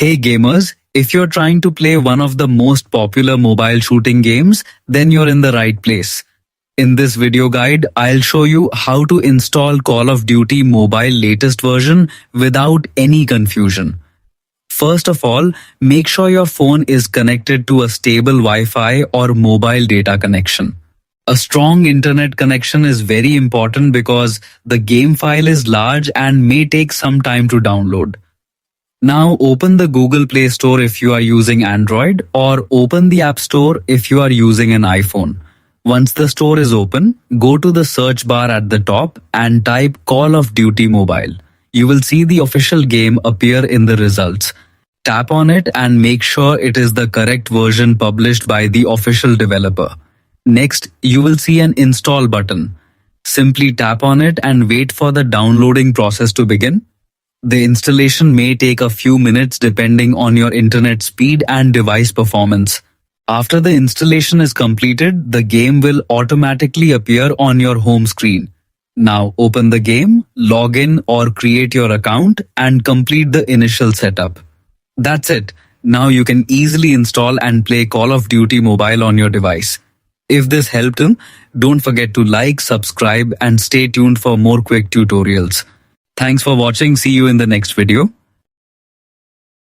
Hey gamers, if you're trying to play one of the most popular mobile shooting games, then you're in the right place. In this video guide, I'll show you how to install Call of Duty Mobile latest version without any confusion. First of all, make sure your phone is connected to a stable Wi-Fi or mobile data connection. A strong internet connection is very important because the game file is large and may take some time to download. Now open the Google Play Store if you are using Android or open the App Store if you are using an iPhone. Once the store is open, go to the search bar at the top and type Call of Duty Mobile. You will see the official game appear in the results. Tap on it and make sure it is the correct version published by the official developer. Next, you will see an install button. Simply tap on it and wait for the downloading process to begin. The installation may take a few minutes depending on your internet speed and device performance. After the installation is completed, the game will automatically appear on your home screen. Now open the game, log in or create your account and complete the initial setup. That's it. Now you can easily install and play Call of Duty Mobile on your device. If this helped you, don't forget to like, subscribe and stay tuned for more quick tutorials. Thanks for watching. See you in the next video.